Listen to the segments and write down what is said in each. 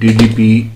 DDP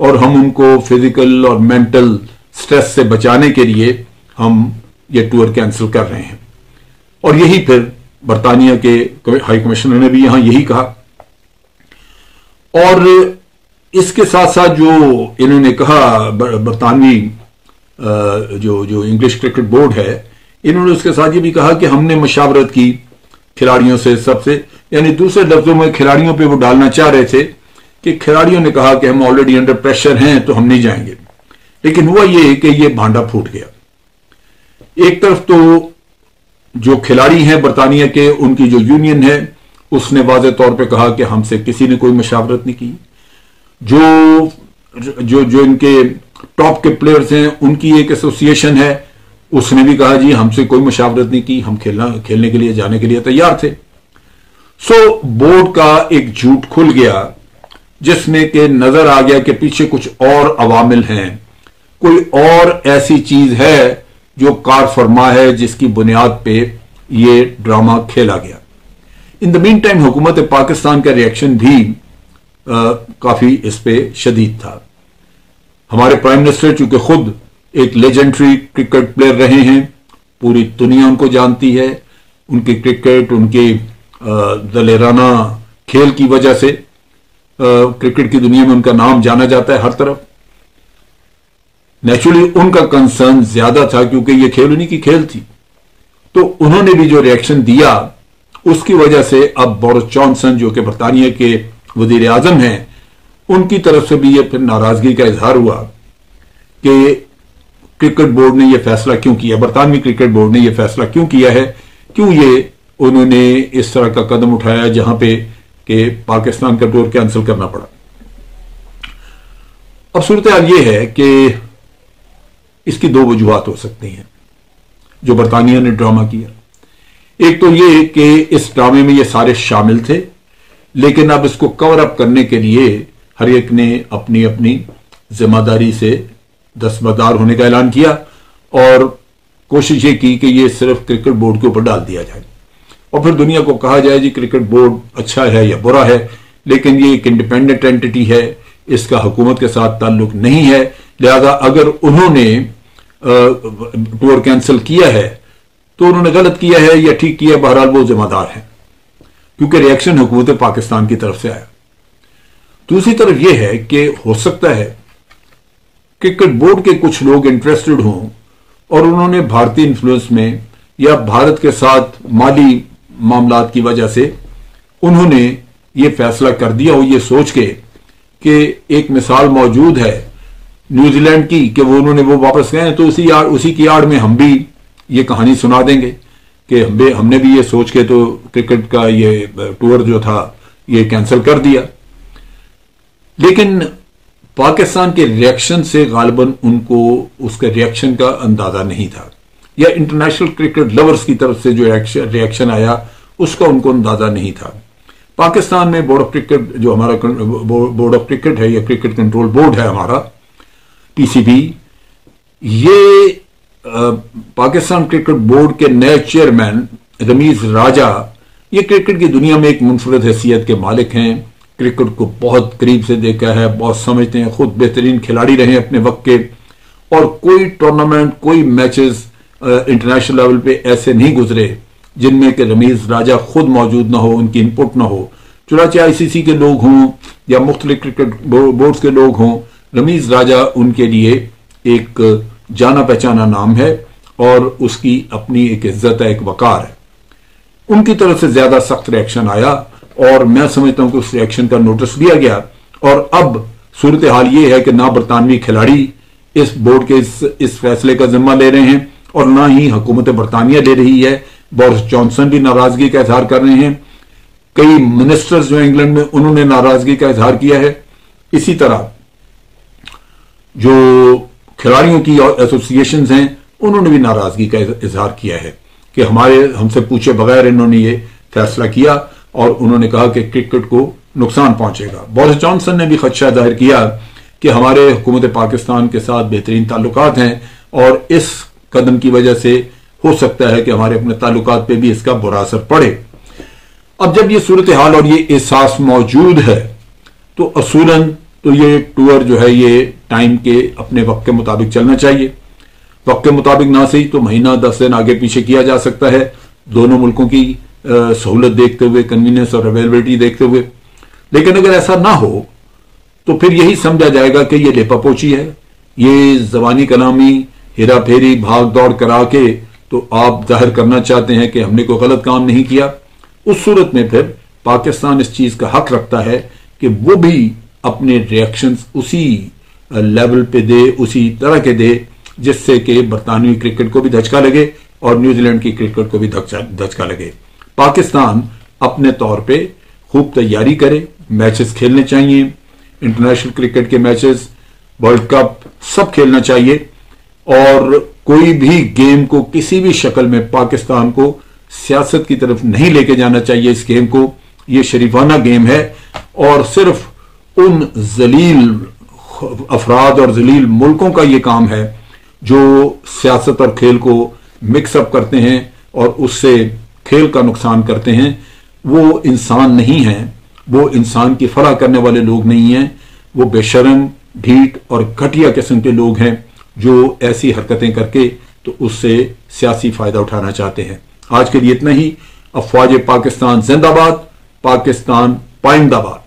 اور ہم ان کو فزیکل اور مینٹل سٹریس سے بچانے کے لیے ہم یہ ٹور کینسل کر رہے ہیں. اور یہی پھر برطانیہ کے ہائی کمشنر نے بھی یہاں یہی کہا. اور اس کے ساتھ ساتھ جو انہوں نے کہا برطانوی جو انگلش کرکٹ بورڈ ہے، انہوں نے اس کے ساتھ یہ بھی کہا کہ ہم نے مشاورت کی کھلاڑیوں سے، سب سے، یعنی دوسرے لفظوں میں کھلاڑیوں پہ وہ ڈالنا چاہ رہے تھے کہ کھلاڑیوں نے کہا کہ ہم آلریڈی انڈر پریشر ہیں تو ہم نہیں جائیں گے. لیکن ہوا یہ کہ یہ بھانڈا پھوٹ گیا. ایک طرف تو جو کھلاڑی ہیں برطانیہ کے، ان کی جو یونین ہے، اس نے واضح طور پہ کہا کہ ہم سے کسی نے کوئی مشاورت نہیں کی. جو ان کے ٹاپ کے پلیئرز ہیں، ان کی ایک ایسوسی ایشن ہے، اس نے بھی کہا جی ہم سے کوئی مشاورت نہیں کی، ہم کھیلنے کے لیے جانے کے لیے تیار تھے. سو بورڈ کا ایک جھوٹ کھل گیا، جس میں کہ نظر آ گیا کہ پیچھے کچھ اور عوامل ہیں، کوئی اور ایسی چیز ہے جو کار فرما ہے، جس کی بنیاد پہ یہ ڈرامہ کھیلا گیا. ان دا مین ٹائم حکومت پاکستان کا ریئیکشن بھی کافی اس پہ شدید تھا. ہمارے پرائم منسٹر چونکہ خود ایک لیجنڈری کرکٹ پلیئر رہے ہیں، پوری دنیا ان کو جانتی ہے، ان کی کرکٹ، ان کے دلیرانہ کھیل کی وجہ سے کرکٹ کی دنیا میں ان کا نام جانا جاتا ہے ہر طرف. نیچرلی ان کا کنسرن زیادہ تھا کیونکہ یہ کھیل انہی کی کھیل تھی. تو انہوں نے بھی جو ریئیکشن دیا، اس کی وجہ سے اب بورس جانسن جو کہ برطانیہ کے وزیر اعظم ہیں، ان کی طرف سے بھی یہ پھر ناراضگی کا اظہار ہوا کہ کرکٹ بورڈ نے یہ فیصلہ کیوں کیا، برطانوی کرکٹ بورڈ نے یہ فیصلہ کیوں کیا ہے، کیوں یہ انہوں نے اس طرح کا قدم اٹھایا جہاں پہ کہ پاکستان کا ٹور کینسل کرنا پڑا. اب صورتحال یہ ہے کہ اس کی دو وجوہات ہو سکتی ہیں جو برطانیہ نے ڈرامہ کیا. ایک تو یہ کہ اس ڈرامے میں یہ سارے شامل تھے، لیکن اب اس کو کور اپ کرنے کے لیے ہر ایک نے اپنی اپنی ذمہ داری سے دستبردار ہونے کا اعلان کیا اور کوشش یہ کی کہ یہ صرف کرکٹ بورڈ کے اوپر ڈال دیا جائے اور پھر دنیا کو کہا جائے جی کرکٹ بورڈ اچھا ہے یا برا ہے، لیکن یہ ایک انڈیپینڈنٹ اینٹی ہے، اس کا حکومت کے ساتھ تعلق نہیں ہے، لہذا اگر انہوں نے ٹور کینسل کیا ہے تو انہوں نے غلط کیا ہے یا ٹھیک کیا ہے، بہرحال وہ ذمہ دار ہیں، کیونکہ ریئیکشن حکومت پاکستان کی طرف سے آیا. دوسری طرف یہ ہے کہ ہو سکتا ہے کرکٹ بورڈ کے کچھ لوگ انٹرسٹڈ ہوں اور انہوں نے بھارتی انفلوئنس میں یا بھارت کے ساتھ مالی معاملات کی وجہ سے انہوں نے یہ فیصلہ کر دیا ہو، یہ سوچ کے کہ ایک مثال موجود ہے نیوزی لینڈ کی کہ انہوں نے وہ واپس گئے تو اسی کی آڑ میں ہم بھی یہ کہانی سنا دیں گے کہ ہم نے بھی یہ سوچ کے تو کرکٹ کا یہ ٹور جو تھا یہ کینسل کر دیا. لیکن پاکستان کے ریئیکشن سے غالباً ان کو اس کے ریئیکشن کا اندازہ نہیں تھا، یا انٹرنیشنل کرکٹ لورز کی طرف سے جو ریئیکشن آیا اس کا ان کو اندازہ نہیں تھا. پاکستان میں بورڈ آف کرکٹ جو ہمارا بورڈ آف کرکٹ ہے یا کرکٹ کنٹرول بورڈ ہے ہمارا PCB، یہ پاکستان کرکٹ بورڈ کے نئے چیئرمین رمیز راجہ یہ کرکٹ کی دنیا میں ایک منفرد حیثیت کے مالک ہیں، کرکٹ کو بہت قریب سے دیکھا ہے، بہت سمجھتے ہیں، خود بہترین کھلاڑی رہے اپنے وقت کے، اور کوئی ٹورنامنٹ کوئی میچز انٹرنیشنل لیول پہ ایسے نہیں گزرے جن میں کہ رمیز راجہ خود موجود نہ ہو، ان کی انپٹ نہ ہو. چنانچہ ICC کے لوگ ہوں یا مختلف کرکٹ بورڈز کے لوگ ہوں، رمیز راجہ ان کے لیے ایک جانا پہچانا نام ہے اور اس کی اپنی ایک عزت ہے، ایک وقار ہے. ان کی طرف سے زیادہ سخت ریئیکشن آیا اور میں سمجھتا ہوں کہ اس ریئیکشن کا نوٹس لیا گیا، اور اب صورتحال یہ ہے کہ نہ برطانوی کھلاڑی اس بورڈ کے اس فیصلے کا ذمہ لے رہے ہیں اور نہ ہی حکومت برطانیہ لے رہی ہے. بورس جانسن بھی ناراضگی کا اظہار کر رہے ہیں، کئی منسٹرز جو انگلینڈ میں انہوں نے ناراضگی کا اظہار کیا ہے. اسی طرح جو کھلاڑیوں کی ایسوسی ایشنز ہیں انہوں نے بھی ناراضگی کا اظہار کیا ہے کہ ہم سے پوچھے بغیر انہوں نے یہ فیصلہ کیا اور انہوں نے کہا کہ کرکٹ کو نقصان پہنچے گا. بورس جانسن نے بھی خدشہ ظاہر کیا کہ ہمارے حکومت پاکستان کے ساتھ بہترین تعلقات ہیں اور اس قدم کی وجہ سے ہو سکتا ہے کہ ہمارے اپنے تعلقات پہ بھی اس کا برا اثر پڑے. اب جب یہ صورتحال اور یہ احساس موجود ہے تو اصولاً تو یہ ٹور جو ہے یہ ٹائم کے اپنے وقت کے مطابق چلنا چاہیے. وقت کے مطابق نہ صحیح تو مہینہ 10 دن آگے پیچھے کیا جا سکتا ہے دونوں ملکوں کی سہولت دیکھتے ہوئے, کنوینئنس اور اویلیبلٹی دیکھتے ہوئے. لیکن اگر ایسا نہ ہو تو پھر یہی سمجھا جائے گا کہ یہ لیپا پوچھی ہے, یہ زبانی کلامی ہیرا پھیری بھاگ دوڑ کرا کے تو آپ ظاہر کرنا چاہتے ہیں کہ ہم نے کوئی غلط کام نہیں کیا. اس صورت میں پھر پاکستان اس چیز کا حق رکھتا ہے کہ وہ بھی اپنے ریئیکشنز اسی لیول پہ دے, اسی طرح کے دے جس سے کہ برطانوی کرکٹ کو بھی دھچکا لگے اور نیوزی لینڈ کی کرکٹ کو بھی دھچکا لگے. پاکستان اپنے طور پہ خوب تیاری کرے, میچز کھیلنے چاہیے, انٹرنیشنل کرکٹ کے میچز, ورلڈ کپ سب کھیلنا چاہیے, اور کوئی بھی گیم کو کسی بھی شکل میں پاکستان کو سیاست کی طرف نہیں لے کے جانا چاہیے. اس گیم کو یہ شریفانہ گیم ہے اور صرف ان ذلیل افراد اور ذلیل ملکوں کا یہ کام ہے جو سیاست اور کھیل کو مکس اپ کرتے ہیں اور اس سے کھیل کا نقصان کرتے ہیں. وہ انسان نہیں ہیں, وہ انسان کی فلاح کرنے والے لوگ نہیں ہیں, وہ بے شرم, ڈھیٹ اور گھٹیا قسم کے لوگ ہیں جو ایسی حرکتیں کر کے تو اس سے سیاسی فائدہ اٹھانا چاہتے ہیں. آج کے لیے اتنا ہی. افواج پاکستان زندہ باد, پاکستان پائندہ باد.